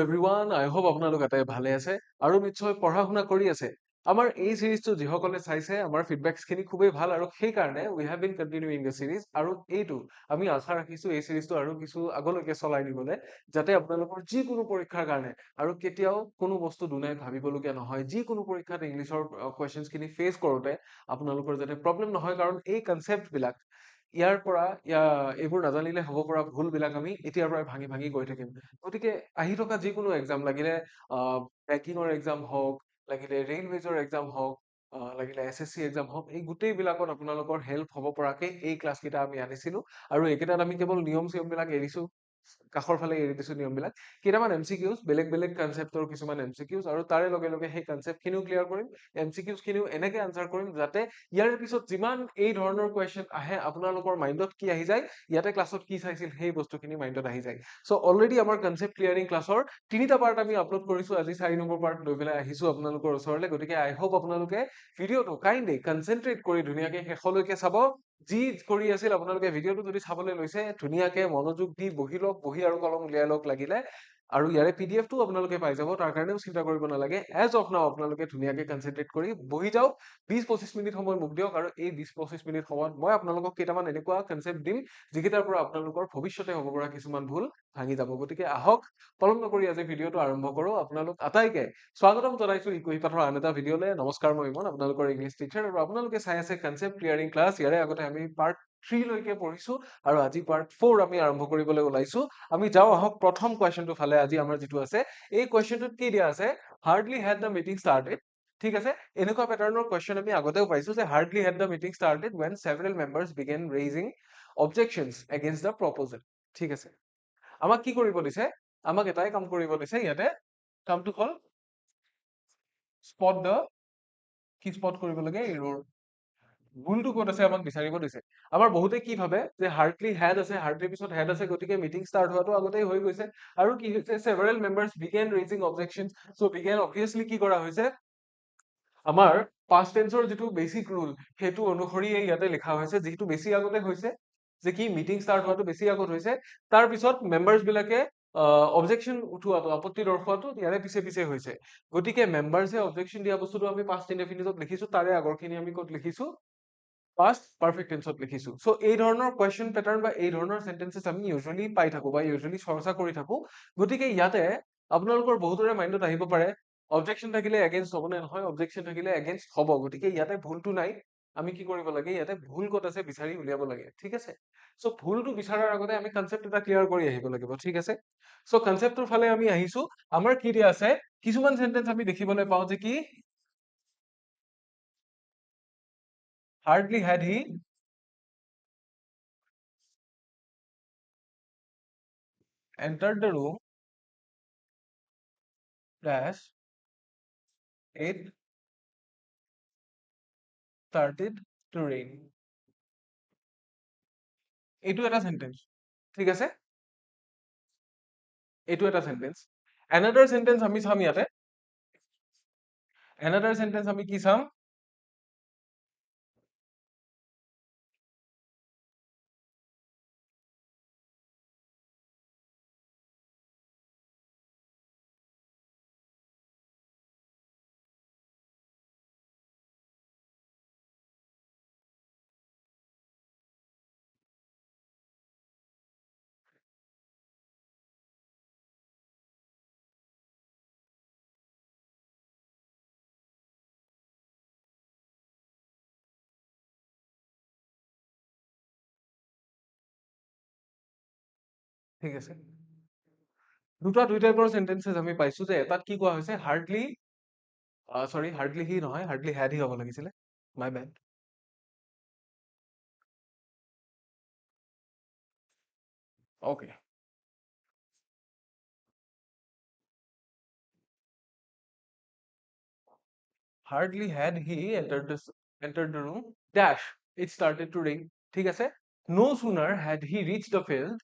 Everyone আই hope আপোনালোক এটাই ভালে আছে আৰু নিশ্চয় পঢ়া শুনা কৰি আছে আমাৰ এই সিৰিজটো যিসকলে চাইছে আমাৰ ফিডবেকছখিনি খুবেই ভাল আৰু সেইকাৰণে উই হেভ বিন কণ্টিনিউইং দ্য সিৰিজ আৰু এইটো আমি আশা ৰাখিছো এই সিৰিজটো আৰু কিছু আগলৈকে চলাই নিবলৈ যাতে আপোনালোকৰ যিকোনো পৰীক্ষাৰ কাৰণে আৰু কেতিয়াও কোনো বস্তু দুনাই ভাবিবলগীয়া নহয় যিকোনো পৰীক্ষাত ইংলিছৰ কুৱেশ্যনছখিনি ফেচ কৰোঁতে আপোনালোকৰ যাতে প্ৰব্লেম নহয় কাৰণ এই কনচেপ্টবিলাক ইয়াৰ পৰা এইবোৰ নাজানিলে হ'ব পৰা ভুলবিলাক আমি এতিয়াৰ পৰাই ভাঙি ভাঙি গৈ থাকিম গতিকে আহি থকা যিকোনো এক্সাম লাগিলে বেংকিঙৰ এক্সাম হওক লাগিলে ৰেলৱেজৰ এক্সাম হওক লাগিলে SSC এক্সাম হওক এই গোটেইবিলাকত আপোনালোকৰ হেল্প হ'ব পৰাকে এই ক্লাছকেইটা আমি আনিছিলো আৰু এইকেইটাত আমি কেৱল নিয়ম চিয়মবিলাক এৰিছো কাষৰ ফালে এৰি দিছো নিয়মবিলাক কেইটামান MCQs বেলেগ বেলেগ কনচেপ্টৰ কিছুমান MCQs আৰু তাৰে লগে লগে সেই কনচেপ্টখিনিও ক্লিয়াৰ কৰিম MCQs খিনিও এনেকে আনচাৰ কৰিম যাতে ইয়াৰ পিছত যিমান এই ধৰণৰ কুৱেশ্যন আহে আপোনালোকৰ মাইণ্ডত কি আহি যায় ইয়াতে ক্লাছত কি চাইছিল সেই বস্তুখিনি মাইণ্ডত আহি যায় চ' অলৰেডি আমাৰ কনচেপ্ট ক্লিয়াৰিং ক্লাছৰ তিনিটা পাৰ্ট আমি আপলোড কৰিছো আজি 4 নম্বৰ পাৰ্ট লৈ পেলাই আহিছো আপোনালোকৰ ওচৰলৈ গতিকে আই হোপ আপোনালোকে ভিডিঅ'টো কাইণ্ডলি কনচেনট্ৰেট কৰি ধুনীয়াকে শেষলৈকে চাব যি কৰি আছিল আপোনালোকে ভিডিঅ'টো যদি চাবলৈ লৈছে ধুনীয়াকে মনোযোগ দি বহি লওক বহি আৰু কলম উলিয়াই লওক লাগিলে আৰু ইয়াৰে PDF টো আপোনালোকে পাই যাব তাৰ কাৰণেও চিন্তা কৰিব নালাগে এজ অফ নাও আপোনালোকে ধুনীয়াকে কনচেনট্ৰেট কৰি বহি যাওক 20-25 মিনিট সময় মোক দিয়ক আৰু এই 20-25 মিনিট সময়ত মই আপোনালোকক কেইটামান এনেকুৱা কনচেপ্ট দিম যিকেইটাৰ পৰা আপোনালোকৰ ভৱিষ্যতে হ'ব পৰা কিছুমান ভুল ভাঙি যাব গতিকে আহক পলম নকৰি আজি ভিডিঅ'টো আৰম্ভ কৰো আপোনালোক আটাইকে স্বাগতম জনাইছো ইকুহি পাঠৰ আন এটা ভিডিঅ'লৈ নমস্কাৰ মই ইমন আপোনালোকৰ ইংলিছ টিচাৰ আৰু আপোনালোকে চাই আছে কনচেপ্ট ক্লিয়াৰিং ক্লাছ ইয়াৰে আগতে আমি পাৰ্ট 3 লৈকে পঢ়িছো আৰু আজি পাৰ্ট 4 আমি আৰম্ভ কৰিবলৈ ওলাইছো আমি যাওঁ আহক প্ৰথম কুৱেশ্যনটো ফালে আজি আমাৰ যিটো আছে এই কুৱেশ্যনটোত কি দিয়া আছে hardly head the meeting started ঠিক আছে এনেকুৱা পেটাৰ্নৰ কুৱেশ্যন আমি আগতেও পাইছো যে hardly head the meeting started when several members began raising objections against the proposal ঠিক আছে আমাক কি কৰিব দিছে আমাক এটাই কাম কৰিব দিছে ইয়াতে কামটো হ'ল স্পট দ্য কি স্পট কৰিব লাগে এৰৰ ভুলটো ক'ত আছে আমাক বিচাৰিব দিছে আমাৰ বহুতে কি ভাবে যে হাৰ্ডলি হেড আছে হাৰ্ডলি পিছত হেড আছে গতিকে মিটিং ষ্টাৰ্ট হোৱাটো আগতেই হৈ গৈছে আৰু কি হৈছে several members began raising objections so began obviously কি কৰা হৈছে আমাৰ past tenseৰ যিটো বেসিক ৰুল সেইটো অনুসৰি ইয়াতে লিখা হৈছে যিটো বেছি আগতে হৈছে যে কি মিটিং ষ্টাৰ্ট হোৱাটো বেছি আগত হৈছে তাৰ পিছত মেম্বাৰ্স বিলাকে অবজেকশন উঠোৱাটো আপত্তি দৰ্শোৱাটো ইয়াৰে পিছে পিছে হৈছে গতিকে মেম্বাৰ্সে অবজেকশন দিয়া বস্তুটো আমি পাষ্ট ইনডেফিনিটত লিখিছো তাৰে আগৰখিনি আমি ক'ত লিখিছো past perfect tense লিখিছো সো এই ধৰণৰ কোৱেশ্চন প্যাটাৰ্ন বা এই ধৰণৰ সেন্টেন্সেস আমি ইউজুয়ালি পাই থাকো বা ইউজুয়ালি চৰ্চা কৰি থাকো গতিকে ইয়াতে আপোনালোকৰ বহুতৰে মাইণ্ডত আহিব পাৰে অবজেকশন থাকিলে এগেইনষ্ট হ'ব নে নহয় অবজেকশন থাকিলে এগেইনষ্ট হ'ব গতিকে ইয়াতে ভুলটো নাই আমি কি কৰিব লাগে ইয়াতে ভুল ক'ত আছে বিচাৰি উলিয়াব লাগে ঠিক আছে সো ভুলটো বিচাৰাৰ আগতে আমি কনসেপ্ট এটা ক্লিয়াৰ কৰি আহিব লাগিব ঠিক আছে সো কনসেপ্টৰ ফালে আমি আহিছো আমাৰ কি দিয়া আছে কিছুমান সেন্টেন্স আমি দেখিবলৈ পাওঁ যে কি hardly had he entered the room dash it started to rain এইটো এটা সেন্টেন্স ঠিক আছে এইটো এটা সেন্টেন্স another sentence আমি চাম ইয়াতে another sentence আমি কি চাম ঠিক আছে দুটা দুই টাইপৰ সেন্টেন্সেস আমি পাইছো যে এটাত কি কোৱা হৈছে হাৰ্ডলি সৰি হাৰ্ডলি হি নহয় হাৰ্ডলি হ্যাড হি হ'ব লাগিছিলে my bed okay hardly had he entered the room dash it started to rain ঠিক আছে no sooner had he reached the field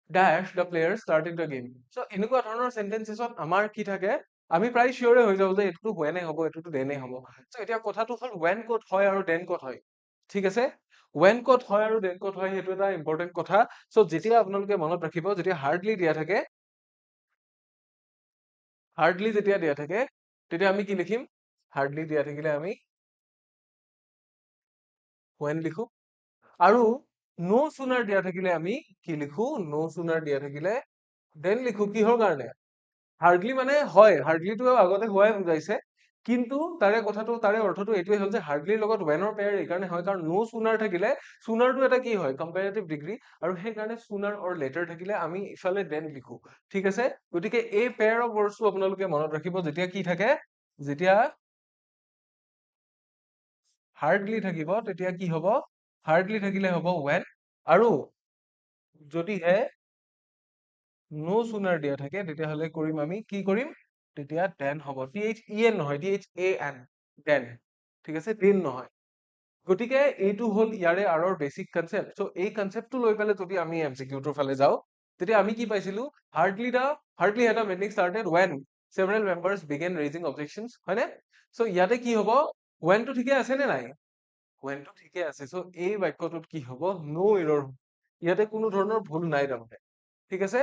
dash the player started the game so এনেকুৱা ধৰণৰ সেন্টেন্সেছত আমাৰ কি থাকে আমি প্ৰায় শিওৰে হৈ যাও যে এটো when হ'ব এটো then হ'ব so এতিয়া কথাটো হ'ল when ক'ত হয় আৰু then ক'ত হয় ঠিক আছে when ক'ত হয় আৰু then ক'ত হয় সেইটো এটা ইম্পৰ্টেন্ট কথা so যেতিয়া আপোনালোকে মনত ৰাখিব যেতিয়া হাৰ্ডলি দিয়া থাকে হাৰ্ডলি যেতিয়া দিয়া থাকে তেতিয়া আমি কি লিখিম? হাৰ্ডলি দিয়া থাকিলে আমি when লিখো। আৰু no sooner দিয়া থাকিলে আমি কি লিখো? no sooner দিয়া থাকিলে then লিখো। কিহৰ কাৰণে? হাৰ্ডলি মানে হয়, হাৰ্ডলিটো আগতে হোৱাই বুজাইছে, কিন্তু তাৰে কথাটো তাৰে অৰ্থটো এইটোৱে হ'ল যে হাৰ্ডলিৰ লগত ৱেনৰ পেয়াৰ এইকাৰণে হয় কাৰণ নো চুনাৰ থাকিলে চুনাৰটো এটা কি হয় কম্পেৰেটিভ ডিগ্ৰী আৰু সেইকাৰণে চুনাৰ অৰ লেটাৰ থাকিলে আমি ইফালে দেন লিখো। ঠিক আছে, গতিকে এই পেয়াৰ অফ ৱৰ্ডছটো আপোনালোকে মনত ৰাখিব যেতিয়া কি থাকে, যেতিয়া হাৰ্ডলি থাকিব তেতিয়া কি হ'ব? হাৰ্ডলি থাকিলে হ'ব ৱেন, আৰু যদিহে নো চুনাৰ দিয়া থাকে তেতিয়াহ'লে কৰিম আমি কি কৰিম? তেতিয়া দেন হ'ব। THEN নহয়, THAN, দেন। ঠিক আছে, দিন নহয়। গতিকে এইটো হ'ল ইয়াৰে আৰৰ বেচিক কনচেপ্ট। চ' এই কনচেপ্টটো লৈ পেলাই যদি আমি এমচিকিউটোৰ ফালে যাওঁ তেতিয়া আমি কি পাইছিলো? হাৰ্ডলি এটা meeting started when several members began raising objections, হয়নে? চ' ইয়াতে কি হ'ব? whenটো ঠিকে আছে নে নাই? whenটো ঠিকে আছে। চ' এই বাক্যটোত কি হ'ব? no error। ইয়াতে কোনো ধৰণৰ ভুল নাই তাৰমানে। ঠিক আছে,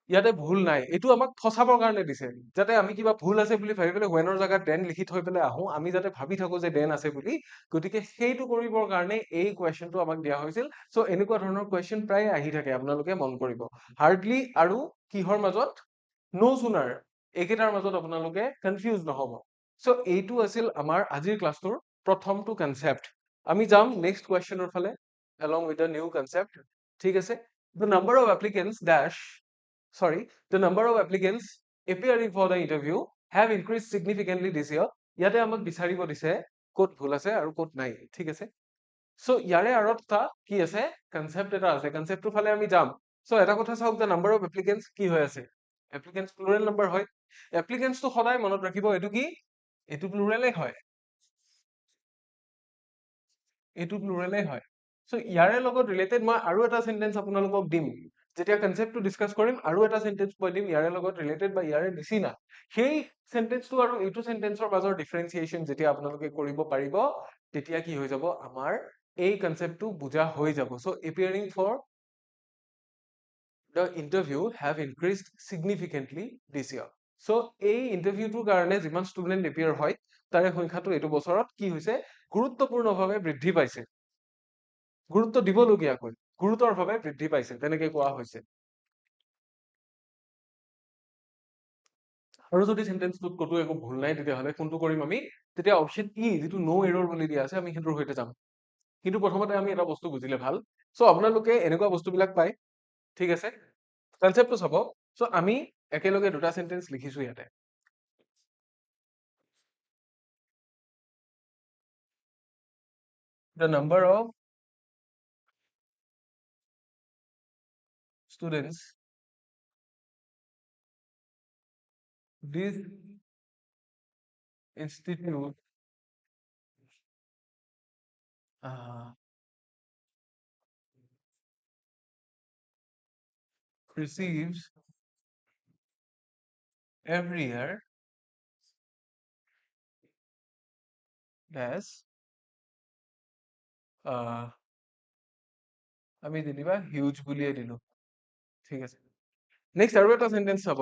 ইয়াতে ভুল নাই। এইটো আমাক ফচাবৰ কাৰণে দিছে, যাতে আমি কিবা ভুল আছে বুলি ভাবি পেলাই ৱেনৰ জাগাত দেন লিখি থৈ পেলাই আহো, আমি যাতে ভাবি থাকো যে দেন আছে বুলি। গতিকে সেইটো কৰিবৰ কাৰণে এই কুৱেশ্যনটো আমাক দিয়া হৈছিল। চ' এনেকুৱা ধৰণৰ কুৱেশ্যন প্ৰায় আহি থাকে, আপোনালোকে মন কৰিব। হাৰ্ডলি আৰু কিহৰ মাজত? নো চুনাৰ, এইকেইটাৰ মাজত আপোনালোকে কনফিউজ নহব। চ' এইটো আছিল আমাৰ আজিৰ ক্লাছটোৰ প্ৰথমটো কনচেপ্ট। আমি যাম নেক্সট কুৱেশ্যনৰ ফালে along with the new concept. ঠিক আছে, the number of applicants dash sorry the number of applicants appearing for the interview have increased significantly this year. ইয়াতে আমাক বিচাৰিব দিছে ক'ত ভুল আছে আৰু ক'ত নাই। ঠিক আছে, চ' ইয়াৰে আৰত এটা কি আছে? কনচেপ্ট এটা আছে, কনচেপ্টটোৰ ফালে আমি যাম। চ' এটা কথা চাওক, the number of applicants কি হৈ আছে? applicants প্লুৰেল নাম্বাৰ হয়। applicants টো সদায় মনত ৰাখিব, এইটো কি? এইটো প্লুৰেলে হয়, এইটো প্লুৰেলে হয়। চ' ইয়াৰে লগত ৰিলেটেড মই আৰু এটা চেন্টেন্স আপোনালোকক দিম যেতিয়া কনচেপ্টটো ডিছকাছ কৰিম। আৰু এটা চেন্টেন্স মই দিম ইয়াৰে লগত ৰিলেটেড বা ইয়াৰে নিচিনা। সেই চেন্টেন্সটো আৰু এইটো চেন্টেন্সৰ মাজৰ ডিফাৰেঞ্চিয়েচন যেতিয়া আপোনালোকে কৰিব পাৰিব তেতিয়া কি হৈ যাব? আমাৰ এই কনচেপ্টটো বুজা হৈ যাব। চ' appearing for the interview have increased significantly this year. চ' এই ইণ্টাৰভিউটোৰ কাৰণে যিমান ষ্টুডেণ্ট এপিয়াৰ হয় তাৰে সংখ্যাটো এইটো বছৰত কি হৈছে? গুৰুত্বপূৰ্ণভাৱে বৃদ্ধি পাইছে। গুৰুত্ব দিবলগীয়াকৈ গুৰুতৰভাৱে বৃদ্ধি পাইছে, তেনেকে কোৱা হৈছে। আৰু যদি চেন্টেন্সটোত ক'তো একো ভুল নাই তেতিয়াহ'লে কোনটো কৰিম আমি? তেতিয়া অপশ্যন ই যিটো নো এৰৰ বুলি দিয়া আছে আমি সেইটোৰ সৈতে যাম। কিন্তু প্ৰথমতে আমি এটা বস্তু বুজিলে ভাল। চ' আপোনালোকে এনেকুৱা বস্তুবিলাক পায়, ঠিক আছে, কনচেপ্টটো চাব। চ' আমি একেলগে দুটা চেন্টেন্স লিখিছো ইয়াতে। The number of students this institute receives every year as আমি যেনিবা হিউজ বুলিয়ে দিলো। ঠিক আছে, নেক্সট আৰু এটা চেন্টেন্স চাব।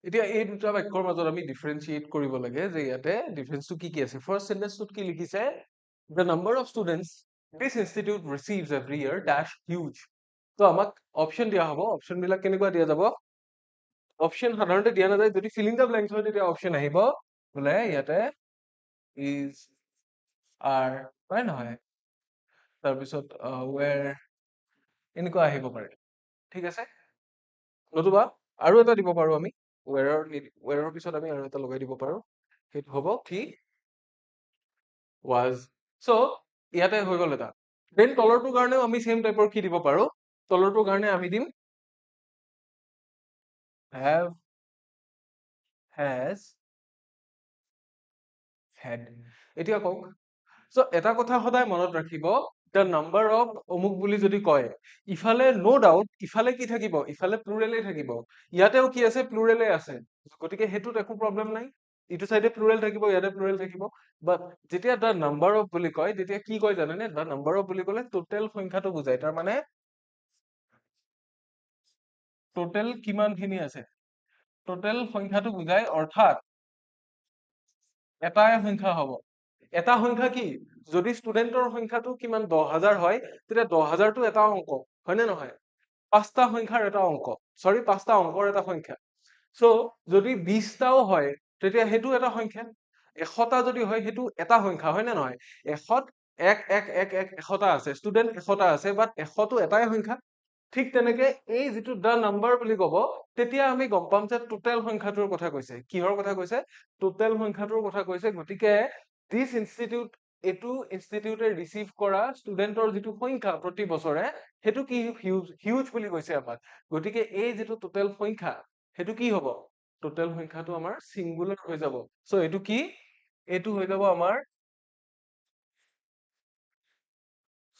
এতিয়া এই দুটা বাক্যৰ মাজত আমি ডিফাৰেঞ্চিয়েট কৰিব লাগে যে ইয়াতে ডিফাৰেন্সটো কি কি আছে। ফাৰ্ষ্ট চেন্টেন্সটোত কি লিখিছে? The number of students this institute receives every year dash huge. তো আমাক অপশ্যন দিয়া হ'ব। অপশ্যন বিলাক কেনেকুৱা দিয়া যাব? অপশ্যন সাধাৰণতে দিয়া নাযায়, যদি ফিলিং দ্য ব্লেংকছ হয় তেতিয়া অপশ্যন আহিব বোলে ইয়াতে ইজ আৰ, হয় নহয়, তাৰপিছত ৱেৰ, এনেকুৱা আহিব পাৰে। ঠিক আছে, নতুবা আৰু এটা দিব পাৰো আমি, ৱেৰৰ পিছত আমি আৰু এটা লগাই দিব পাৰো, সেইটো হ'ব কি? was. চ' ইয়াতে হৈ গ'ল এটা। দেন তলৰটোৰ কাৰণেও আমি চেম টাইপৰ কি দিব পাৰো? তলৰটোৰ কাৰণে আমি দিম have, has, had. এতিয়া কওক। চ' এটা কথা সদায় মনত ৰাখিব, দ্য নাম্বাৰ অফ অমুক বুলি যদি কয়, ইফালে ন' ডাউট ইফালে কি থাকিব, ইফালে প্লুৰেলেই থাকিব। ইয়াতেও কি আছে, প্লুৰেলে আছে। গতিকে সেইটোত একো প্ৰব্লেম নাই। ইটো চাইডে প্লুৰেল থাকিব, ইয়াতে প্লুৰেল থাকিব। বাট যেতিয়া দ্য নাম্বাৰ অফ বুলি কয়, তেতিয়া কি কয় জানেনে? দ্য নাম্বাৰ অফ বুলি ক'লে টোটেল সংখ্যাটো বুজায়। তাৰ মানে টোটেল কিমানখিনি আছে, টোটেল সংখ্যাটো বুজায়। অৰ্থাৎ এটাই সংখ্যা হ'ব। এটা সংখ্যা কি? যদি ষ্টুডেন্টৰ সংখ্যাটো কিমান 10,000 হয়, তেতিয়া 10,000টো এটা অংক, হয়নে নহয়? 5টা সংখ্যাৰ এটা অংক, চৰি 5টা অংকৰ এটা সংখ্যা। চ' যদি 20টাও হয়, তেতিয়া সেইটো এটা সংখ্যা। 100টা যদি হয়, সেইটো এটা সংখ্যা, হয় নে নহয়? 100ত 1,1,1,1,100টা আছে, ষ্টুডেন্ট 100টা আছে, বাট 100টো এটাই সংখ্যা। ঠিক তেনেকে এই যিটো দ্য নাম্বাৰ বুলি ক'ব, তেতিয়া আমি গম পাম যে টোটেল সংখ্যাটোৰ কথা কৈছে। কিহৰ কথা কৈছে? টোটেল সংখ্যাটোৰ কথা কৈছে। গতিকে দিছ ইনষ্টিটিউট, এইটো ইনষ্টিটিউটে ৰিচিভ কৰা ষ্টুডেন্টৰ যিটো সংখ্যা প্ৰতি বছৰে, সেইটো কি হিউজ হিউজ বুলি কৈছে আমাক। গতিকে এই যিটো টোটেল সংখ্যা, সেইটো কি হ'ব? টোটেল সংখ্যাটো আমাৰ চিংগুলাৰ হৈ যাব। চ' এইটো কি? এইটো হৈ যাব আমাৰ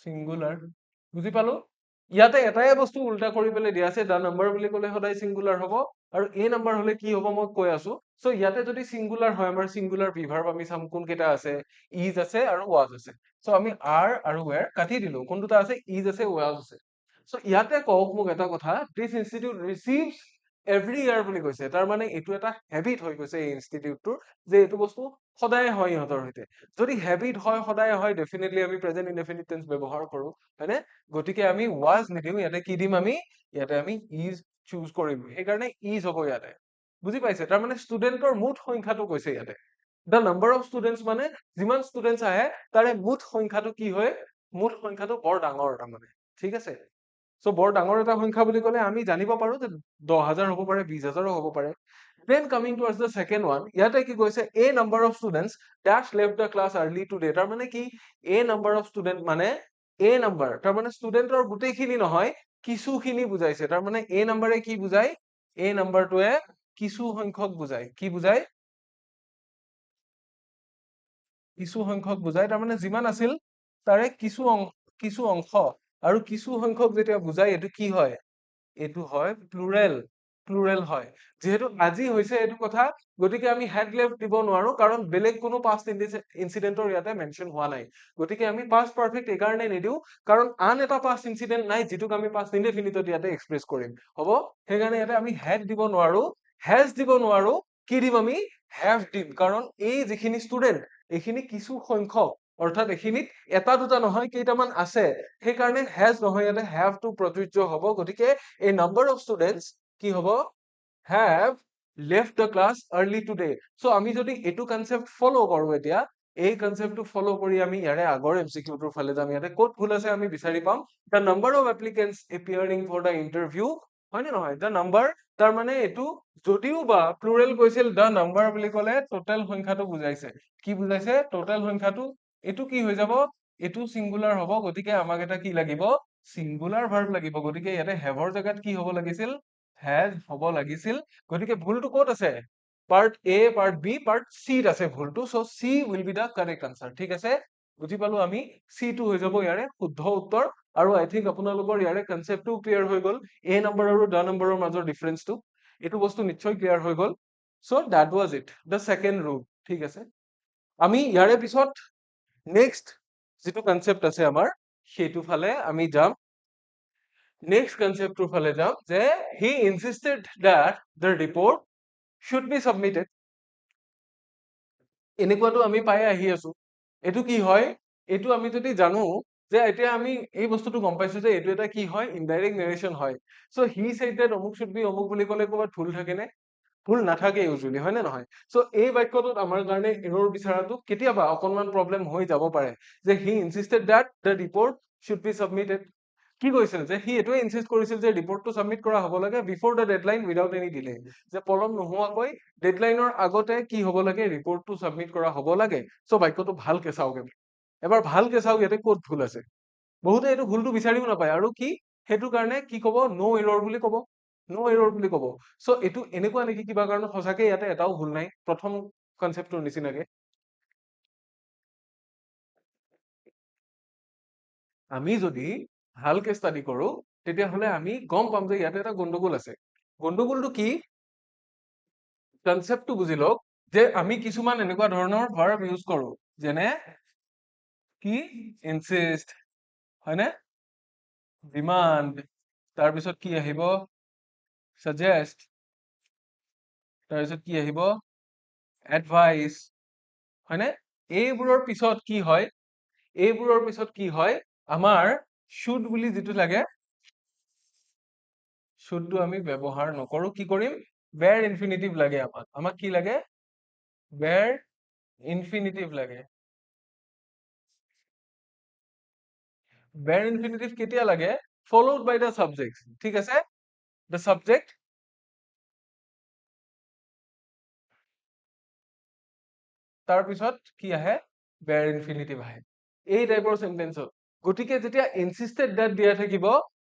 চিংগুলাৰ। বুজি পালো? ইয়াতে এটাই বস্তু উল্টা কৰি পেলাই দিয়া আছে, দা নাম্বাৰ বুলি ক'লে সদায় চিংগুলাৰ হ'ব, আৰু এ নাম্বাৰ হলে কি হ'ব মই কৈ আছো। চ' ইয়াতে যদি চিংগুলাৰ হয়, আমাৰ চিংগুলাৰ ভিভাৰ্ব আমি চাম কোন কেইটা আছে। ইজ আছে আৰু ৱাজ আছে। চ' আমি আৰ আৰু ৱেৰ কাটি দিলো। কোন দুটা আছে? ইজ আছে, ৱাজ আছে। চ' ইয়াতে কওক মোক এটা কথা, দিছ ইনষ্টিটিউট ৰিচিভছ এভৰি ইয়াৰ বুলি কৈছে। তাৰ মানে এইটো এটা হেবিট হৈ গৈছে এই ইনষ্টিটিউটটোৰ, যে এইটো বস্তু সদায় হয় ইহঁতৰ সৈতে। যদি হেবিট হয়, সদায় হয়, ডেফিনেটলি আমি প্ৰেজেন্ট ইনডেফিনিট টেন্স ব্যৱহাৰ কৰো, হয়নে? গতিকে আমি ৱাজ নিদিওঁ, ইয়াতে কি দিম আমি? ইয়াতে আমি ইজ চুজ কৰিম। সেইকাৰণে ইজ হ'ব ইয়াতে। বুজি পাইছে? তাৰমানে ষ্টুডেন্টৰ মুঠ সংখ্যাটো কৈছে ইয়াতে। দ্য নাম্বাৰ অফ ষ্টুডেন্টছ মানে যিমান ষ্টুডেন্টছ আহে, তাৰে মুঠ সংখ্যাটো কি হয়? মুঠ সংখ্যাটো বৰ ডাঙৰ তাৰমানে। ঠিক আছে? চ' বৰ ডাঙৰ এটা সংখ্যা বুলি ক'লে আমি জানিব পাৰো যে 10,000 হ'ব পাৰে, 20,000ও হ'ব পাৰে। Then coming towards the second one, ইয়াতে কি কৈছে? A number of students dash left the class early today. তাৰ মানে কি? এ নাম্বাৰ অফ ষ্টুডেন্ট মানে এ নাম্বাৰ, তাৰ মানে ষ্টুডেন্টৰ গোটেইখিনি নহয়, কিছুখিনি বুজাইছে। তাৰ মানে এ নাম্বাৰে কি বুজায়? এ নাম্বাৰটোৱে কিছু সংখ্যক বুজায়। কি বুজায়? কিছু সংখ্যক বুজায়। তাৰমানে যিমান আছিল তাৰে কিছু অংশ, আৰু কিছু সংখ্যক যেতিয়া বুজায়, এইটো কি হয়? এইটো হয় প্লুৰেল। প্লুৰেল হয়। যিহেতু আজি হৈছে এইটো কথা, গতিকে আমি হেড লেফ্ট দিব নোৱাৰো, কাৰণ বেলেগ কোনো পাষ্ট ইনচিডেন্টৰ ইয়াতে মেনশ্যন হোৱা নাই। গতিকে আমি পাষ্ট পাৰফেক্ট এইকাৰণে নিদিওঁ, কাৰণ আন এটা পাষ্ট ইনচিডেন্ট নাই যিটোক আমি পাষ্ট ইনডেফিনিটত ইয়াতে এক্সপ্ৰেছ কৰিম। হ'ব? সেইকাৰণে ইয়াতে আমি হেড দিব নোৱাৰো, হেজ দিব নোৱাৰো। কি দিম আমি? হেভ দিম। কাৰণ এই যিখিনি ষ্টুডেন্ট, এইখিনি কিছু সংখ্যক, অৰ্থাৎ এইখিনিত এটা দুটা নহয়, কেইটামান আছে। সেইকাৰণে হেজ নহয়, ইয়াতে হেভ টো প্ৰযোজ্য হ'ব। গতিকে এই নাম্বাৰ অফ ষ্টুডেন্টছ কি হ'ব? Have left the class early today. So' আমি যদি এইটো কনচেপ্ট ফলো কৰো, এতিয়া এই কনচেপ্টটো ফলো কৰি আমি ইয়াৰে আগৰ এমচিকিউটোৰ ফালে যাম। ইয়াতে ক'ত ভুল আছে আমি বিচাৰি পাম। The number of applicants appearing for the interview, হয় নে নহয়? দ্য নাম্বাৰ, তাৰ মানে এইটো যদিও বা প্লুৰেল কৈছিল, দ্য নাম্বাৰ বুলি ক'লে টোটেল সংখ্যাটো বুজাইছে। কি বুজাইছে? টোটেল সংখ্যাটো। এইটো কি হৈ যাব? এইটো চিংগুলাৰ হ'ব। গতিকে আমাক এটা কি লাগিব? চিংগুলাৰ ভাৰ্ব লাগিব। গতিকে ইয়াতে হেভৰ জেগাত কি হ'ব লাগিছিল? হেজ হ'ব লাগিছিল। গতিকে ভুলটো ক'ত আছে? Part A, part B, part চিত আছে ভুলটো। So' C will be the correct answer. ঠিক আছে? বুজি পালো আমি। চি টো হৈ যাব ইয়াৰে শুদ্ধ উত্তৰ। আৰু আই থিংক আপোনালোকৰ ইয়াৰে কনচেপ্টটো ক্লিয়াৰ হৈ গ'ল। এ নাম্বাৰ আৰু দ্য নাম্বাৰৰ মাজৰ ডিফাৰেন্সটো, এইটো বস্তু নিশ্চয় ক্লিয়াৰ হৈ গ'ল। So' that was it, the second rule. ঠিক আছে? আমি ইয়াৰে পিছত নেক্সট যিটো কনচেপ্ট আছে আমাৰ, সেইটো ফালে আমি যাম। নেক্সট কনচেপ্টটোৰ ফালে যাম, যে he insisted that the report should be submitted. এনেকুৱাটো আমি পাই আহি আছো। এইটো কি হয়? এইটো আমি যদি জানো, যে এতিয়া আমি এই বস্তুটো গম পাইছো যে এইটো এটা কি হয়? ইনডাইৰেক্ট নেৰেশ্যন হয়। চ' হি ছেড দ্যাট অমুক শুড বি অমুক বুলি ক'লে ক'ৰবাত ভুল থাকে নে? ভুল নাথাকে ইউজুৱেলি, হয় নে নহয়? চ' এই বাক্যটোত আমাৰ কাৰণে এৰৰ বিচৰাটো কেতিয়াবা অকনমান প্ৰব্লেম হৈ যাব পাৰে, যে he insisted that the report should be submitted. কি কৈছিল? যে সি এইটোৱে ইনচিষ্ট কৰিছিল যে ৰিপৰ্টটো সাবমিট কৰা হ'ব লাগে before the deadline without any delay. যে পলম নোহোৱাকৈ ডেডলাইনৰ আগতে কি হ'ব লাগে? ৰিপৰ্টটো সাবমিট কৰা হ'ব লাগে। চ' বাক্যটো ভালকে চাওক, এবাৰ ভালকে চাওক ইয়াতে ক'ত ভুল আছে। বহুতে এইটো ভুলটো বিচাৰিও নাপায়, আৰু কি সেইটো কাৰণে কি ক'ব? নো এৰৰ বুলি ক'ব। নো এৰৰ বুলি ক'ব। চ' এইটো এনেকুৱা নেকি কিবা কাৰণত সঁচাকে ইয়াতে এটাও ভুল নাই, প্ৰথম কনচেপ্টটোৰ নিচিনাকে? আমি যদি ভালকে ষ্টাডি কৰো তেতিয়াহ'লে আমি গম পাম যে ইয়াতে এটা গণ্ডগোল আছে। গণ্ডগোলটো কি? কনচেপ্টটো বুজি লওক যে আমি কিছুমান এনেকুৱা ধৰণৰ ভাৰ্ব ইউজ কৰো যেনে কি ইনচিষ্ট, হয়নে? ডিমাণ্ড, তাৰপিছত কি আহিব সাজেষ্ট, তাৰপিছত কি আহিব এডভাইচ, হয়নে? এইবোৰৰ পিছত কি হয়, এইবোৰৰ পিছত কি হয়, আমাৰ শুড বুলি যিটো লাগে শুডটো আমি ব্যৱহাৰ নকৰো, কি কৰিম বেৰ ইনফিনিটিভ লাগে আমাক। আমাক কি লাগে বেৰ ইনফিনিটিভ লাগে। বেৰ ইনফিনিটিভ কেতিয়া লাগে? ফলোড বাই দ্য সাবজেক্ট, ঠিক আছে? দ্য সাবজেক্ট তাৰপিছত কি আহে বেৰ ইনফিনিটিভ আহে এই টাইপৰ সেন্টেন্সত। গতিকে যেতিয়া ইনসিস্টেড দ্যাট দিয়া থাকিব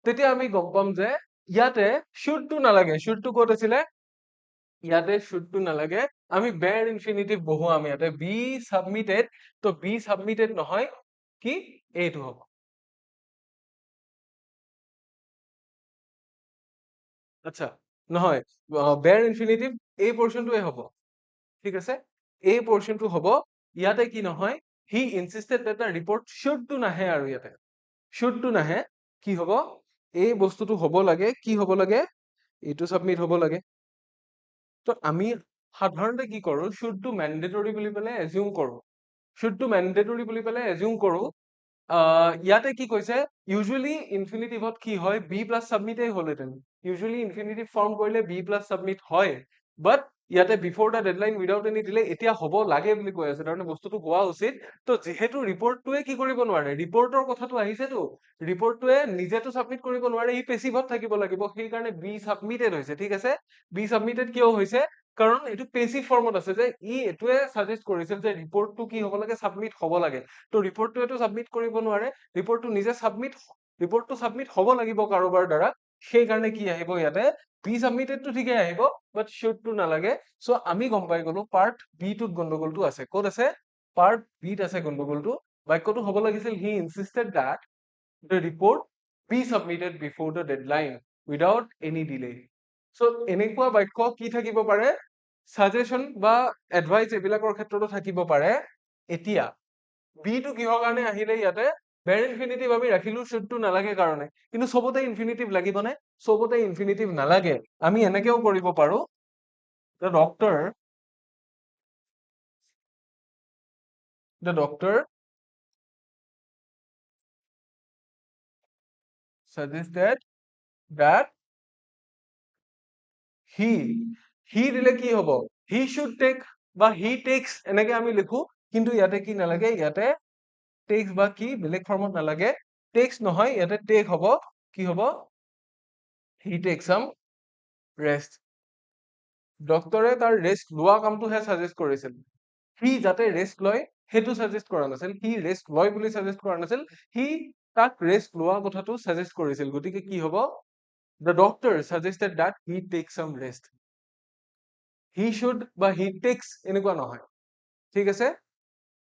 তেতিয়া আমি গম পাম যে ইয়াতে শুডটো নালাগে। শুডটো ক'ত আছিলে? ইয়াতে শুডটো নালাগে, আমি বেৰ ইনফিনিটিভ বহুৱাম ইয়াতে বি সাবমিটেড। তো বি সাবমিটেড নহয়, কি এইটো হ'ব। আচ্ছা নহয়, বেৰ ইনফিনিটিভ এই পোৰ্শনটোৱে হ'ব, ঠিক আছে? এই পোৰ্শনটো হ'ব। ইয়াতে কি নহয়, he insisted that the report শুডটো নাহে, আৰু ইয়াতে শুডটো নাহে। কি হ'ব এই বস্তুটো হ'ব লাগে, কি হ'ব লাগে এইটো সাবমিট হ'ব লাগে। তো আমি সাধাৰণতে কি কৰো শুডটো মেন্ডেটৰী বুলি পেলাই এজিউম কৰো। শুডটো মেন্ডেটৰী বুলি পেলাই এজিউম কৰো। ইয়াতে কি কৈছে ইউজুৱেলি ইনফিনিটিভত কি হয় বি প্লাছ সাবমিটেই হ'লহেঁতেন। ইউজুৱেলি ইনফিনিটিভ ফৰ্ম কৰিলে বি প্লাছ সাবমিট হয়, বাট ইয়াতে before the deadline without any delay এতিয়া হ'ব লাগে বুলি কৈ আছে, তাৰমানে বস্তুটো হোৱা উচিত। তো যিহেতু ৰিপৰ্টটোৱে কি কৰিব নোৱাৰে, ৰিপৰ্টৰ কথাটো আহিছেতো, ৰিপৰ্টটোৱে নিজেতো সাবমিট কৰিব নোৱাৰে, ই পেচিভত থাকিব লাগিব, সেইকাৰণে বি সাবমিটেড হৈছে, ঠিক আছে? বি সাবমিটেড কিয় হৈছে? কাৰণ এইটো পেচিভ ফৰ্মত আছে, যে ই এইটোৱে সাজেষ্ট কৰিছিল যে ৰিপৰ্টটো কি হ'ব লাগে সাবমিট হ'ব লাগে। তো ৰিপৰ্টটোৱেটো সাবমিট কৰিব নোৱাৰে, ৰিপৰ্টটো নিজে সাবমিট, ৰিপৰ্টটো সাবমিট হ'ব লাগিব কাৰোবাৰ দ্বাৰা, সেইকাৰণে কি আহিব ইয়াতে বি সাবমিটেডটো ঠিকে আহিব, বাট শুডটো নালাগে। সো আমি গম পাই গলো পাৰ্ট বি টোত গণ্ডগোলটো আছে। ক'ত আছে? পাৰ্ট বিত আছে গণ্ডগোলটো। বাক্যটো হ'ব লাগিছিল হি insisted that the report be submitted before the deadline without any delay. So এনেকুৱা বাক্য কি থাকিব পাৰে? সাজেশন বা এডভাইস এইবিলাকৰ ক্ষেত্ৰতো থাকিব পাৰে। এতিয়া বি টো কিহৰ কাৰণে আহিলে ইয়াতে? বেৰ ইনফিনিটিভ আমি ৰাখিলো শুডটো নালাগে কাৰণে, কিন্তু চবতে ইনফিনিটিভ লাগিবনে? চবতে ইনফিনিটিভ নালাগে। আমি এনেকেও কৰিব পাৰো, the doctor suggested that he দিলে কি হ'ব? he should take বা he takes এনেকে আমি লিখো, কিন্তু ইয়াতে কি নালাগে, ইয়াতে takes বা কি বেলেগ ফৰ্মত নালাগে, takes নহয়, ইয়াতে take হ'ব। কি হ'ব? he takes some rest. ডক্তৰে তাৰ ৰেষ্ট লোৱা কামটোহে সাজেষ্ট কৰিছিল, সি যাতে ৰেষ্ট লয় সেইটো সাজেষ্ট কৰা নাছিল, সি ৰেষ্ট লয় বুলি সাজেষ্ট কৰা নাছিল, সি তাক ৰেষ্ট লোৱা কথাটো সাজেষ্ট কৰিছিল। গতিকে কি হ'ব? The doctor suggested that he take some rest. He should বা he takes এনেকুৱা নহয়, ঠিক আছে?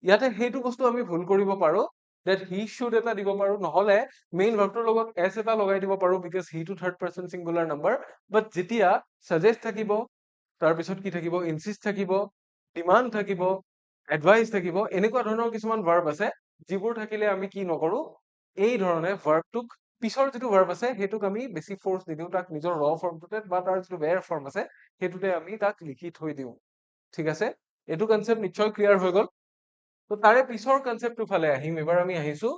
ইয়াতে সেইটো বস্তু আমি ভুল কৰিব পাৰো, that he should এটা দিব পাৰো, নহলে মেইন ভাৰ্বটোৰ লগত s এটা লগাই দিব পাৰো, because he টো থাৰ্ড পাৰ্চন সিঙ্গুলাৰ নাম্বাৰ। বাট যেতিয়া suggest থাকিব, তাৰপিছত কি থাকিব ইনসিস্ট থাকিব, ডিমান্ড থাকিব, এডভাইস থাকিব, এনেকুৱা ধৰণৰ কিছুমান ভাৰ্ব আছে যিবোৰ থাকিলে আমি কি নকৰো, এই ধৰণে ভাৰ্বটোক পিছৰ যিটো ভাৰ্ব আছে সেইটোক আমি বেছি ফোৰ্স নিদিও, তাক নিজৰ ৰ ফৰ্মটোতে বা তাৰ যিটো বেৰ ফৰ্ম আছে সেইটোতে আমি তাক লিখি থৈ দিও, ঠিক আছে? এইটো কনসেপ্ট নিশ্চয় ক্লিয়াৰ হৈ গল। তো তাৰে পিছৰ কনসেপ্টটো ফালে আহিম। এবাৰ আমি আহিছো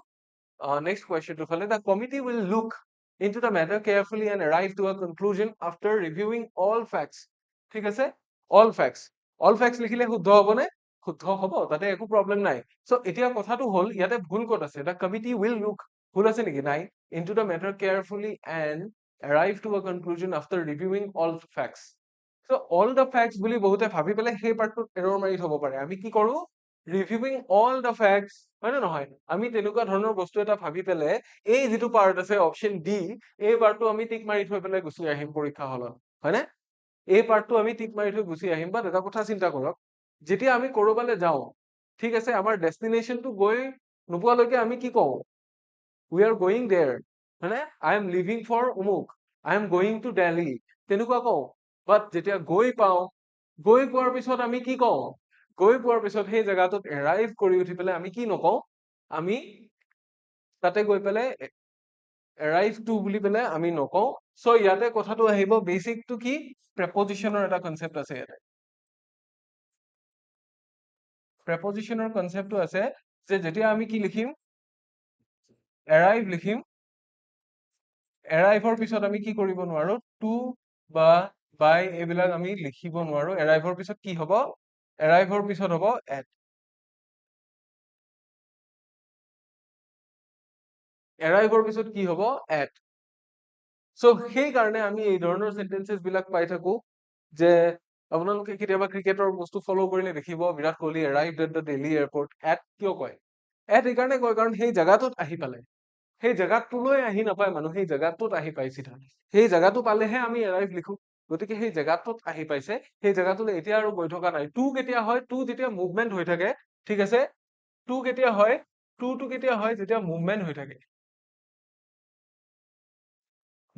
নেক্সট কোৱেশ্চনটো ফালে। The committee will look into the matter carefully and arrive to a conclusion after reviewing all facts. ঠিক আছে? all facts, all facts লিখিলে শুদ্ধ হ'বনে? শুদ্ধ হ'ব, তাতে একো প্ৰবলেম নাই। সো এতিয়া কথাটো হ'ল ইয়াতে ভুল ক'ত আছে? The committee will look, ভুল আছে নেকি? নাই। into the matter carefully and arrive to a conclusion after reviewing all facts. So all the facts বুলি বহুতে ভাবি পেলাই সেই পাৰ্টটোত এৰৰ মাৰি থব পাৰে। আমি কি কৰো? ৰিভিউইং all the facts, হয় নে নহয়? আমি তেনেকুৱা ধৰণৰ বস্তু এটা ভাবি পেলাই এই যিটো পাৰ্ট আছে অপচন ডি, এই পাৰ্টটো আমি টিক মাৰি থৈ পেলাই গুচি আহিম পৰীক্ষা হলত, হয়নে? এই পাৰ্টটো আমি টিক মাৰি থৈ গুচি আহিম। বাট এটা কথা চিন্তা কৰক, যেতিয়া আমি কৰবালৈ যাওঁ, ঠিক আছে, আমাৰ ডেষ্টিনেশ্যনটো গৈ নোপোৱালৈকে আমি কি কওঁ? we are going there, হয়নে? I am leaving for অমুক, I am going to Delhi, তেনেকুৱা কওঁ। বাট যেতিয়া গৈ পাওঁ, গৈ পোৱাৰ পিছত আমি কি কওঁ? গৈ পোৱাৰ পিছত সেই জেগাটোত এৰাইভ কৰি উঠি পেলাই আমি কি নকওঁ? আমি তাতে গৈ পেলাই এৰাইভ টু বুলি পেলাই আমি নকওঁ। চ' ইয়াতে কথাটো আহিব, বেচিকটো কি? প্ৰেপজিশ্যনৰ এটা কনচেপ্ট আছে ইয়াতে। প্ৰেপজিশ্যনৰ কনচেপ্টটো আছে যে যেতিয়া আমি কি লিখিম? এৰাইভ লিখিম, এৰাইভৰ পিছত আমি কি কৰিব নোৱাৰো? টু বা বাই এইবিলাক আমি লিখিব নোৱাৰো। এৰাইভৰ পিছত কি হ'ব? এৰাইভৰ পিছত হ'ব এট। এৰাইভৰ পিছত কি হ'ব? এট। চ' সেইকাৰণে আমি এই ধৰণৰ চেন্টেন্সেছ বিলাক পাই থাকো যে আপোনালোকে কেতিয়াবা ক্ৰিকেটৰ বস্তু ফলো কৰিলে দেখিব Virat Kohli arrived at the Delhi airport. At কিয় কয়? এট এইকাৰণে কয় কাৰণ সেই জেগাটোত আহি পালে। সেই জেগাটোলৈ আহি নাপায় মানুহ, সেই জেগাটোত আহি পাই চিধা। সেই জেগাটো পালেহে আমি এৰাইভ লিখো। গতিকে সেই জেগাটোত আহি পাইছে, সেই জেগাটোলৈ এতিয়া আৰু গৈ থকা নাই। টু কেতিয়া হয়? টু যেতিয়া মুভমেন্ট হৈ থাকে, ঠিক আছে? টু কেতিয়া হয়? টুটো কেতিয়া হয়? যেতিয়া মুভমেন্ট হৈ থাকে।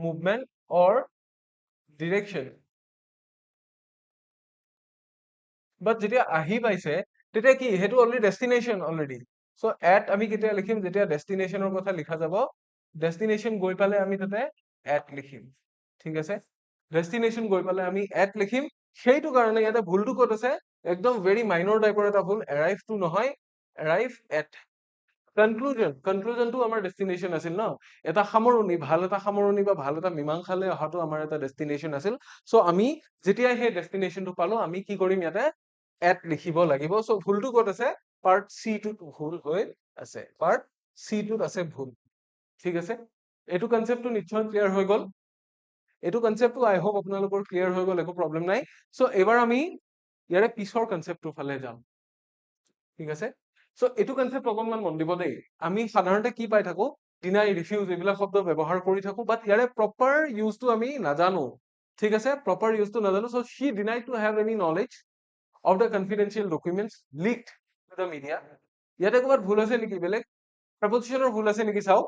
মুভমেন্ট অৰ ডিৰেকশ্যন। বাট যেতিয়া আহি পাইছে তেতিয়া কি? সেইটো already destination already. So' at আমি কেতিয়া লিখিম? যেতিয়া ডেষ্টিনেশ্যনৰ কথা লিখা যাব। ডেষ্টিনেশ্যন গৈ পালে আমি তাতে এট লিখিম। ঠিক আছে? ডেষ্টিনেশ্যন গৈ পালে আমি এট লিখিম। সেইটো কাৰণে ইয়াতে ভুলটো ক'ত আছে? একদম ভেৰি মাইনৰ টাইপৰ এটা ভুল। এৰাইভ টু নহয়, এৰাইভ এট। কনক্লুজনটো আমাৰ ডেষ্টিনেশ্যন আছিল ন? এটা সামৰণি, ভাল এটা সামৰণি বা ভাল এটা মীমাংসালৈ অহাটো আমাৰ এটা ডেষ্টিনেশ্যন আছিল। চ' আমি যেতিয়াই সেই ডেষ্টিনেশ্যনটো পালো, আমি কি কৰিম ইয়াতে? এট লিখিব লাগিব। চ' ভুলটো ক'ত আছে? পাৰ্ট চি টোত ভুল হৈ আছে। পাৰ্ট চি টোত আছে ভুল। ঠিক আছে? এইটো কনচেপ্টটো নিশ্চয় ক্লিয়াৰ হৈ গ'ল। এইটো কনচেপ্টটো আই হোপ আপোনালোকৰ ক্লিয়াৰ হৈ গ'ল, একো প্ৰব্লেম নাই। চ' এইবাৰ আমি ইয়াৰে পিছৰ কনচেপ্টটোৰ ফালে যাম। ঠিক আছে? চ' এইটো কনচেপ্ট অকণমান মন দিব দেই। আমি সাধাৰণতে কি পাই থাকো? ডিনাই, ৰিফিউজ এইবিলাক শব্দ ব্যৱহাৰ কৰি থাকো, বাট ইয়াৰে প্ৰপাৰ ইউজটো আমি নাজানো। ঠিক আছে? প্ৰপাৰ ইউজটো নাজানো। So' she denied to have any knowledge of the confidential documents leaked to the media. ইয়াতে ক'ৰবাত ভুল আছে নেকি? বেলেগ প্ৰেপজিশ্যনৰ ভুল আছে নেকি চাওক।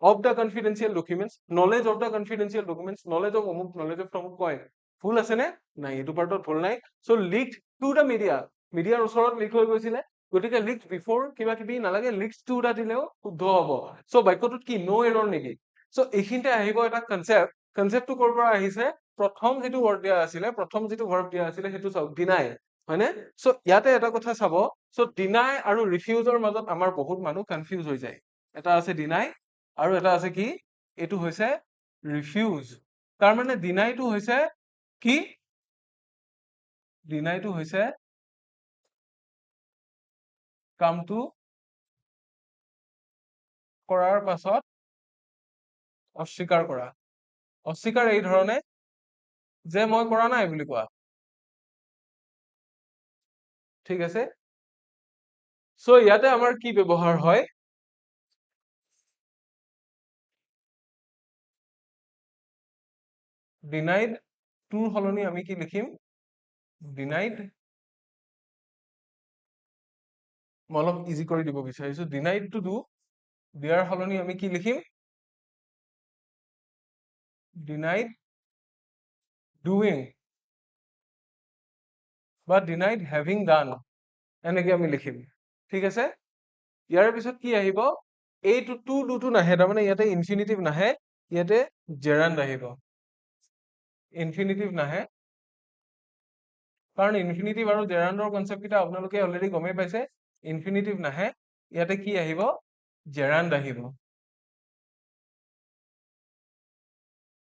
of the confidential documents, knowledge of the confidential documents, knowledge of অমুক, knowledge of তমুক কয়। ভুল আছে নে? নাই, এইটো পাৰ্টত ভুল নাই। চ' leaked to the media, মিডিয়াৰ ওচৰত লিক হৈ গৈছিলে। গতিকে লিকড বিফোৰ কিবা কিবি নালাগে, লিকড টু এটা দিলেও শুদ্ধ হ'ব। চ' বাক্যটোত কি নো এৰৰ নেকি? চ' এইখিনিতে আহিব এটা কনচেপ্ট। কনচেপ্টটো ক'ৰ পৰা আহিছে? প্ৰথম যিটো ৱৰ্ড দিয়া আছিলে, প্ৰথম যিটো ভাৰ্ব দিয়া আছিলে সেইটো চাওক, ডিনাই। হয়নে? চ' ইয়াতে এটা কথা চাব। চ' ডিনাই আৰু ৰিফিউজৰ মাজত আমাৰ বহুত মানুহ কনফিউজ হৈ যায়। এটা আছে ডিনাই আৰু এটা আছে কি? এইটো হৈছে ৰিফিউজ। তাৰমানে ডিনাইটো হৈছে কি? ডিনাইটো হৈছে কামটো কৰাৰ পাছত অস্বীকাৰ কৰা। অস্বীকাৰ এই ধৰণে যে মই কৰা নাই বুলি কোৱা। ঠিক আছে? চ' ইয়াতে আমাৰ কি ব্যৱহাৰ হয়? ডিনাইড টুৰ সলনি আমি কি লিখিম? ডিনাইড, মই অলপ ইজি কৰি দিব বিচাৰিছো। ডিনাইড টু ডু, দিয়াৰ সলনি আমি কি লিখিম? ডিনাইড ডুইং বা ডিনাইড হেভিং ডান, এনেকে আমি লিখিম। ঠিক আছে? ইয়াৰ পিছত কি আহিব? এইটো টু ডুটো নাহে, তাৰমানে ইয়াতে ইনফিনিটিভ নাহে, ইয়াতে জেৰাণ্ড আহিব। ইনফিনিটিভ নাহে, কাৰণ ইনফিনিটিভ আৰু জেৰাণ্ডৰ কনচেপ্ট কেইটা আপোনালোকে অলৰেডি গমেই পাইছে। ইনফিনিটিভ নাহে, ইয়াতে কি আহিব? জেৰাণ্ড আহিব।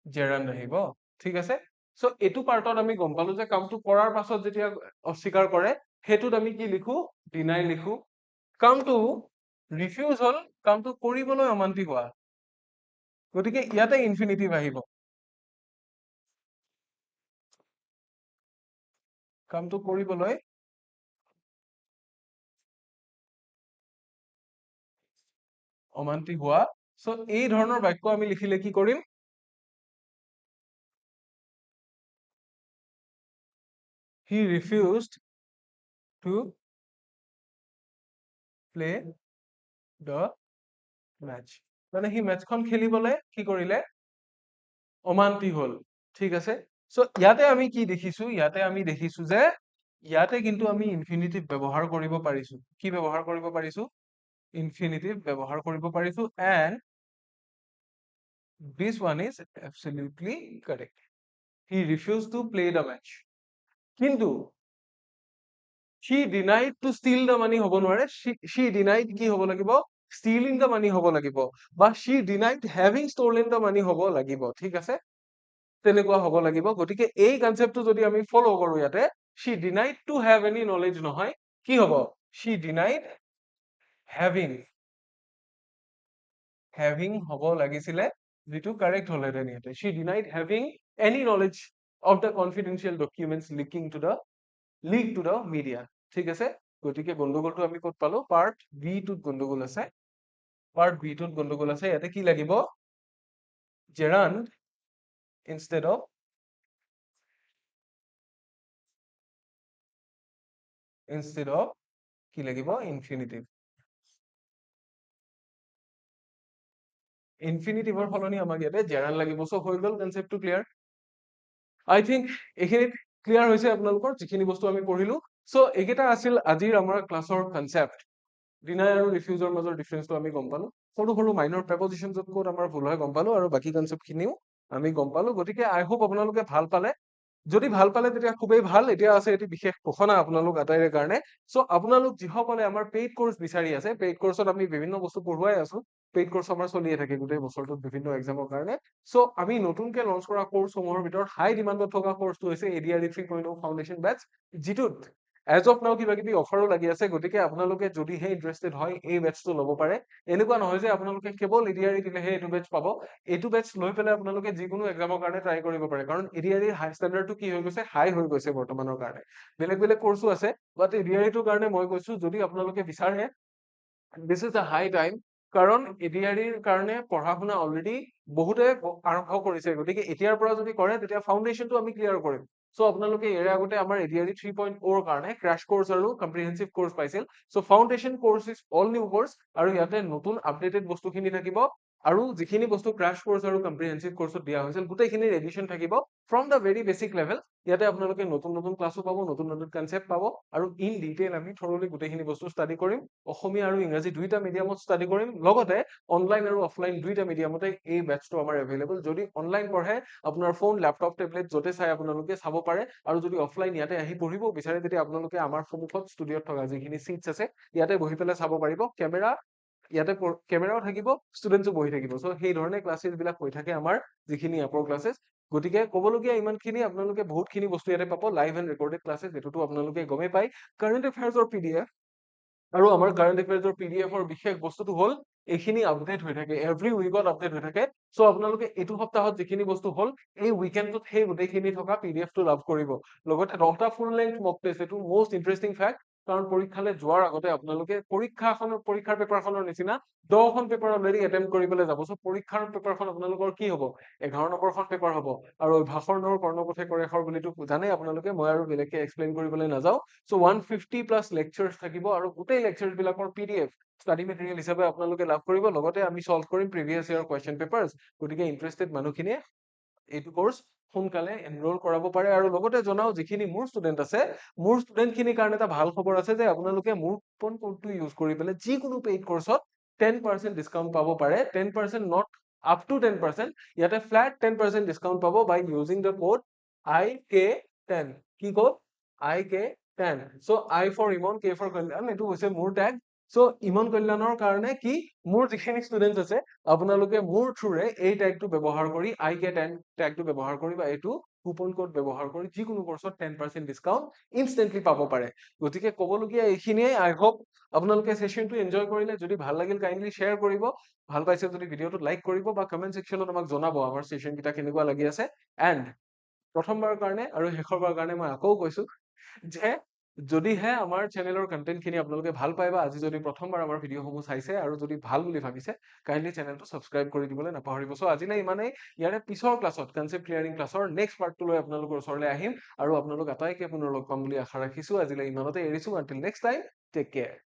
জেৰাণ্ড আহিব। ঠিক আছে? চ' এইটো পাৰ্টত আমি গম পালো যে কামটো কৰাৰ পাছত যেতিয়া অস্বীকাৰ কৰে, সেইটোত আমি কি লিখো? ডিনাই লিখো। কামটো ৰিফিউজ হ'ল কামটো কৰিবলৈ অমান্তি হোৱা। গতিকে ইয়াতে ইনফিনিটিভ আহিব। কামটো কৰিবলৈ অমান্তি হোৱা। চ' এই ধৰণৰ বাক্য আমি লিখিলে কি কৰিম? He refused to play the match. মানে সি মেটচখন খেলিবলে কি কৰিলে অমান্তি হল ঠিক আছে সো ইয়াতে আমি কি দেখিছো ইয়াতে আমি দেখিছো যে ইয়াতে কিন্তু আমি ইনফিনিটিভ ব্যৱহাৰ কৰিব পাৰিছো কি ব্যৱহাৰ কৰিব পাৰিছো ইনফিনিটিভ ব্যৱহাৰ কৰিব পাৰিছো and this one is absolutely correct he refused to play the match কিন্তু she denied to steal the money হ'ব নোৱাৰে she denied কি হ'ব লাগিব stealing the money হ'ব লাগিব বা she denied having stolen the money হ'ব লাগিব ঠিক আছে তেনেকুৱা হ'ব লাগিব গতিকে এই কনসেপ্টটো যদি আমি ফলো কৰো ইয়াতে she denied to have any knowledge নহয় কি হ'ব she denied having হ'ব লাগিছিলে যেটো কারেক্ট হলহেতেন ইয়াতে she denied having any knowledge of the confidential documents leaked to the media ঠিক আছে গতিকে গন্ডগোলটো আমি ক'ত পালো পার্ট বি টুত গন্ডগোল আছে পার্ট বি টুত গন্ডগোল আছে ইয়াতে কি লাগিব gerund instead of কি লাগিব infinitive ইনফিনিটিভৰ সলনি আমাক ইয়াতে জেৰান লাগিব সো হৈ গল কনসেপ্টটো ক্লিয়াৰ আই থিংক এইখিনিত ক্লিয়াৰ হৈছে আপোনালোকৰ যিখিনি বস্তু আমি পঢ়িলো সো এইকেইটা আছিল আজিৰ আমাৰ ক্লাছৰ কনসেপ্ট ডিনাই আৰু ৰিফিউজৰ মাজৰ ডিফাৰেন্সটো আমি গম পালো সৰু সৰু মাইনৰ প্ৰেপজিশন যত ক'ত আমাৰ ভুল হয় গম পালো আৰু বাকি কনসেপ্ট খিনিও আমি গম পালো গতিকে আই হোপ আপোনালোকে ভাল পালে যদি ভাল পালে তেতিয়া খুবেই ভাল এতিয়া আছে এটি বিশেষ ঘোষণা আপোনালোক আটাইৰে কাৰণে সো আপোনালোক যিসকলে আমাৰ পেইড কোৰ্স বিচাৰি আছে পেইড কোৰ্সত আমি বিভিন্ন বস্তু পঢ়ুৱাই আছো পেইড কোৰ্স আমাৰ চলিয়ে থাকে গোটেই বছৰটোত বিভিন্ন এক্সামৰ কাৰণে সো আমি নতুনকে লঞ্চ কৰা কোৰ্সসমূহৰ ভিতৰত হাই ডিমান্ডত থকা কোর্সটো হৈছে ADRE 3.0 ফাউন্ডেশন বেচ যিটোত এজ অফ নাও কিবা কিবি অফাৰো লাগি আছে গতিকে আপোনালোকে যদিহে ইন্টাৰেষ্টেড হয় এই বেচটো ল'ব পাৰে এনেকুৱা নহয় যে আপোনালোকে কেৱল ADRE দিলেহে এইটো বেচ পাব এইটো বেচ লৈ পেলাই আপোনালোকে যিকোনো এক্সামৰ কাৰণে ট্ৰাই কৰিব পাৰে কাৰণ ADRE হাই ষ্টেণ্ডাৰ্ডটো কি হৈ গৈছে হাই হৈ গৈছে বৰ্তমানৰ কাৰণে বেলেগ বেলেগ কোৰ্সো আছে বাট ADRE টোৰ কাৰণে মই কৈছো যদি আপোনালোকে বিচাৰে this is a high time কাৰণ ADRE ৰ কাৰণে পঢ়া শুনা অলৰেডি বহুতে আৰম্ভ কৰিছে গতিকে এতিয়াৰ পৰা যদি কৰে তেতিয়া ফাউন্ডেশনটো আমি ক্লিয়াৰ কৰিম সো আপোনালোকে ইয়াৰ আগতে আমাৰ ADRE 3.0 ৰ কাৰণে ক্ৰাশ কোৰ্স আৰু কম্প্ৰিহেনসিভ কোৰ্স পাইছিল so foundation course is all new course আৰু ইয়াতে নতুন আপডেটেড বস্তুখিনি থাকিব আৰু যিখিনি বস্তু ক্ৰাশ কোৰ্স আৰু কম্প্ৰিহেনসিভ কোৰ্সত দিয়া হৈছিল গোটেইখিনিৰ এডিশন থাকিব from da very basic level ইয়াতে আপোনালোকে নতুন নতুন ক্লাসো পাব নতুন নতুন কনসেপ্ট পাব আৰু ইন ডিটেইল আমি থৰলি গোটেইখিনি বস্তু ষ্টাডি কৰিম অসমীয়া আৰু ইংৰাজী দুইটা মিডিয়ামত ষ্টাডি কৰিম লগতে অনলাইন আৰু অফলাইন দুইটা মিডিয়ামতে এই বেচটো আমাৰ এভেইলেবল যদি অনলাইন পঢ়ে আপোনাৰ ফোন ল্যাপটপ টেবলেট যতে চাই আপোনালোকে চাব পাৰে আৰু যদি অফলাইন ইয়াতে আহি পঢ়িব বিচাৰে তেতিয়া আপোনালোকে আমাৰ সন্মুখত ষ্টুডিঅত থকা যিখিনি সিটস আছে ইয়াতে বহি পেলাই চাব পাৰিব কেমেৰা ইয়াতে কেমেৰাও থাকিব ষ্টুডেন্টসও বহি থাকিব সো সেই ধৰণে ক্লাसेस বিলাক হৈ থাকে আমাৰ যিখিনি আপৰ ক্লাसेस গতিকে ক'বলগীয়া ইমানখিনি আপোনালোকে বহুতখিনি বস্তু ইয়াতে পাব লাইভ এণ্ড ৰেকৰ্ডেড ক্লাसेस যেটোটো আপোনালোকে গমেই পায় কাৰেণ্ট এফেয়াৰ্সৰ PDF আৰু আমাৰ কাৰেণ্ট এফেয়াৰ্সৰ PDF ৰ বিশেষ বস্তুটো হ'ল এইখিনি আপডেট হৈ থাকে এভৰি উইকত আপডেট হৈ থাকে সো আপোনালোকে এইটো সপ্তাহত যিখিনি বস্তু হ'ল এই উইকেণ্ডত সেই গোটেইখিনি থকা PDF টো লাভ কৰিব লগতে 10টা ফুল লেংথ মক টেষ্ট এটো মোস্ট ইন্টাৰেষ্টিং ফ্যাক্ট কাৰণ পৰীক্ষালে যোৱাৰ আগতে আপোনালোকে পৰীক্ষাৰ পেপাৰখনৰ নিচিনা 10খন পেপাৰ অলৰেডি এটেম্প কৰিবলৈ যাব সো পৰীক্ষাৰ পেপাৰখন আপোনালোকৰ কি হ'ব 11 নম্বৰখন পেপাৰ হ'ব আৰু ভাষণৰ কৰ্ণপথে কৰেখৰ বুলিতো জানে আপোনালোকে মই আৰু বেলেগকে এক্সপ্লেইন কৰিবলৈ নাযাও সো 150 প্লাস লেকচাৰ্স থাকিব আৰু গোটেই লেকচাৰ্স বিলাকৰ PDF স্টাডি মেটেৰিয়েল হিচাপে আপোনালোকে লাভ কৰিব লগতে আমি সলভ কৰিম প্ৰিভিয়াস ইয়াৰ কোৱেশ্চন পেপাৰ্স গতিকে ইন্টাৰেষ্টেড মানুহখিনিয়ে এইটো কোৰ্স সোনকালে এনৰোল কৰাব পাৰে আৰু লগতে জনাও যিখিনি মোৰ ষ্টুডেন্ট আছে মোৰ ষ্টুডেন্ট খিনিৰ কাৰণে এটা ভাল খবৰ আছে যে আপোনালোকে মোৰ কুপন কোডটো ইউজ কৰি পেলাই যিকোনো পেইড কোৰ্সত 10% ডিসকাউন্ট পাব পাৰে 10% নট আপ টু 10% ইয়াতে ফ্ল্যাট 10% ডিসকাউন্ট পাব বাই ইউজিং দ্য কোড IK10 কি code IK10 so I for Imon K for Kalyan এটো হৈছে মোৰ ট্যাগ সো ইমন কল্যাণৰ কাৰণে কি মোৰ যিখিনি ষ্টুডেন্টস আছে আপোনালোকে মোৰ থ্ৰুৰে এই ট্যাগটো ব্যৱহাৰ কৰি IK10 ট্যাগটো ব্যৱহাৰ কৰি বা এইটো কুপন কোড ব্যৱহাৰ কৰি যিকোনো কোৰ্সত 10% ডিসকাউন্ট ইনস্ট্যান্টলি পাব পাৰে গতিকে ক'বলগীয়া এইখিনিয়ে আই হোপ আপোনালোকে সেশনটো এনজয় কৰিলে যদি ভাল লাগিল কাইন্ডলি শেয়াৰ কৰিব ভাল পাইছে যদি ভিডিওটো লাইক কৰিব বা কমেন্ট সেকশনত আমাক জনাব আমাৰ সেশন কিটা কেনেকুৱা লাগি আছে এন্ড প্ৰথমবাৰৰ কাৰণে আৰু শেষৰবাৰৰ কাৰণে মই আকৌ কৈছো যে যদিহে আমাৰ চেনেলৰ কন্টেন্ট খিনি আপোনালোকে ভাল পায় বা আজি যদি প্ৰথমবাৰ আমাৰ ভিডিওসমূহ চাইছে আৰু যদি ভাল বুলি ভাবিছে কাইন্ডলি চেনেলটো সাবস্ক্ৰাইব কৰি দিবলৈ নাপাহৰিব সো আজিলৈ ইমানেই ইয়াৰে পিছৰ ক্লাছত কনসেপ্ট ক্লিয়াৰিং ক্লাছৰ নেক্সট পাৰ্টটো লৈ আপোনালোকৰ ওচৰলৈ আহিম আৰু আপোনালোক আটাইকে পুনৰ লগ পাম বুলি আশা ৰাখিছো আজিলৈ ইমানতে এৰিছো until next time take care